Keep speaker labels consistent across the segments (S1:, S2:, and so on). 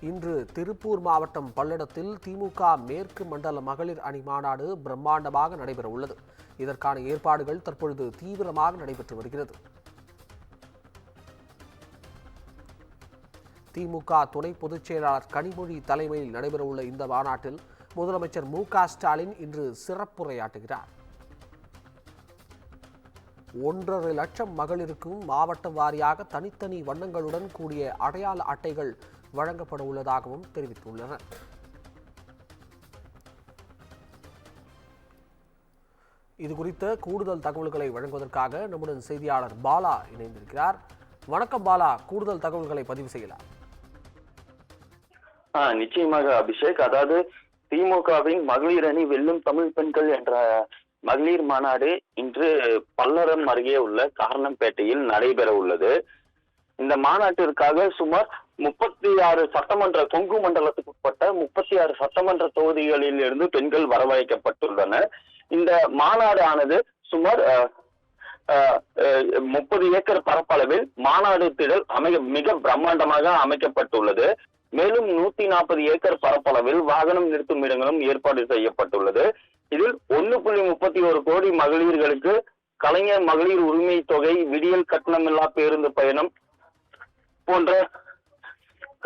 S1: இன்று திருப்பூர் மாவட்டம் பல்லடத்தில் திமுக மேற்கு மண்டல மகளிர் அணி மாநாடு பிரம்மாண்டமாக நடைபெற உள்ளது. இதற்கான ஏற்பாடுகள் தற்பொழுது தீவிரமாக நடைபெற்று வருகிறது. திமுக துணை பொதுச் செயலாளர் கனிமொழி தலைமையில் நடைபெறவுள்ள இந்த மாநாட்டில் முதலமைச்சர் மு.க.ஸ்டாலின் இன்று சிறப்புரையாற்றுகிறார். 1.5 லட்சம் மகளிருக்கும் மாவட்டம் வாரியாக தனித்தனி வண்ணங்களுடன் கூடிய அடையாள அட்டைகள் வழங்கப்பட உள்ளதாகவும் தெரிவித்துள்ளனர். இதுகுறித்த கூடுதல் தகவல்களை வழங்குவதற்காக நம்முடன் செய்தியாளர் பாலா இணைந்திருக்கிறார். வணக்கம் பாலா, கூடுதல் தகவல்களை பதிவு செய்யலாம்.
S2: நிச்சயமாக அபிஷேக். அதாவது திமுகவின் மகளிர் அணி வெல்லும் தமிழ் பெண்கள் என்ற மகளிர் மாநாடு இன்று பல்லடம் அருகே உள்ள காரணம்பேட்டையில் நடைபெற உள்ளது. இந்த மாநாட்டிற்காக சுமார் 36 சட்டமன்ற கொங்கு மண்டலத்துக்கு உட்பட்ட 36 சட்டமன்ற தொகுதிகளில் இருந்து பெண்கள் வரவழைக்கப்பட்டுள்ளனர். இந்த மாநாடு ஆனது சுமார் 30 ஏக்கர் பரப்பளவில் மாநாடு திடல் மிக பிரம்மாண்டமாக அமைக்கப்பட்டுள்ளது. மேலும் 140 ஏக்கர் பரப்பளவில் வாகனம் நிறுத்தும் இடங்களும் ஏற்பாடு செய்யப்பட்டுள்ளது. இதில் 1.31 கோடி மகளிர்களுக்கு கலைஞர் மகளிர் உரிமை தொகை, விடியல் கட்டணமில்லா பேருந்து பயணம் போன்ற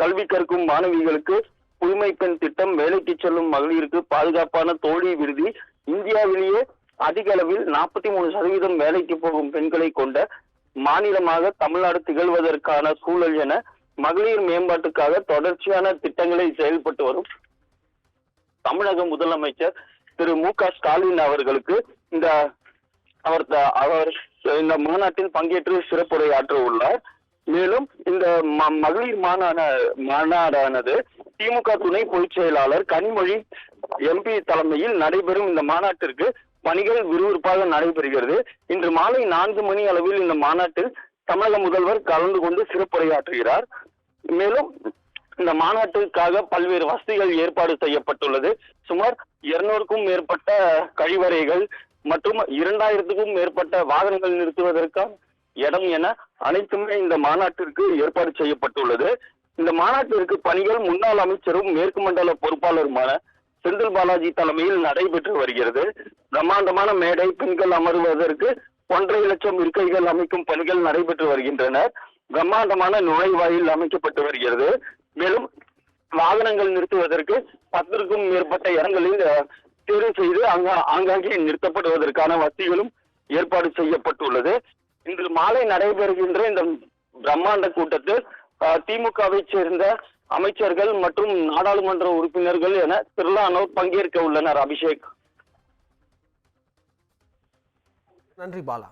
S2: கல்வி கற்கும் மாணவிகளுக்கு புதுமை பெண் திட்டம், வேலைக்கு செல்லும் மகளிருக்கு பாதுகாப்பான தோழி விடுதி, இந்தியாவிலேயே அதிக அளவில் 43% வேலைக்கு போகும் பெண்களை கொண்ட மாநிலமாக தமிழ்நாடு திகழ்வதற்கான சூழல் என மகளிர் மேம்பாட்டுக்காக தொடர்ச்சியான திட்டங்களை செயல்பட்டு வரும் தமிழக முதலமைச்சர் திரு மு.க.ஸ்டாலின் அவர்களுக்கு அவர் இந்த மாநாட்டில் பங்கேற்று சிறப்புரையாற்ற உள்ளார். மேலும் இந்த மகளிர் மாநாடானது திமுக துணை பொதுச் செயலாளர் கனிமொழி எம்பி தலைமையில் நடைபெறும் இந்த மாநாட்டிற்கு பணிகள் விறுவிறுப்பாக நடைபெறுகிறது. இன்று மாலை 4 மணி அளவில் இந்த மாநாட்டில் தமிழக முதல்வர் கலந்து கொண்டு சிறப்புரையாற்றுகிறார். மேலும் இந்த மாநாட்டிற்காக பல்வேறு வசதிகள் ஏற்பாடு செய்யப்பட்டுள்ளது. சுமார் 200க்கும் மேற்பட்ட கழிவறைகள் மற்றும் 2000க்கும் மேற்பட்ட வாகனங்கள் நிறுத்துவதற்கான இடம் என அனைத்துமே இந்த மாநாட்டிற்கு ஏற்பாடு செய்யப்பட்டுள்ளது. இந்த மாநாட்டிற்கு பணிகள் முன்னாள் அமைச்சரும் மேற்கு மண்டல பொறுப்பாளருமான செந்தில் பாலாஜி தலைமையில் நடைபெற்று வருகிறது. பிரம்மாண்டமான மேடை, பெண்கள் அமர்வதற்கு 1.5 லட்சம் இருக்கைகள் அமைக்கும் பணிகள் நடைபெற்று வருகின்றன. பிரம்மாண்டமான நுழைவாயில் அமைக்கப்பட்டு வருகிறது. மேலும் வாகனங்கள் நிறுத்துவதற்கு 10க்கும் மேற்பட்ட இடங்களில் தேர்வு செய்து ஆங்காங்கே நிறுத்தப்படுவதற்கான வசதிகளும் ஏற்பாடு செய்யப்பட்டுள்ளது. இன்று மாலை நடைபெறுகின்ற இந்த பிரம்மாண்ட கூட்டத்தில் திமுகவை சேர்ந்த அமைச்சர்கள் மற்றும் நாடாளுமன்ற உறுப்பினர்கள் என திரளானோர் பங்கேற்க உள்ளனர். அபிஷேக்.
S1: நன்றி பாலா.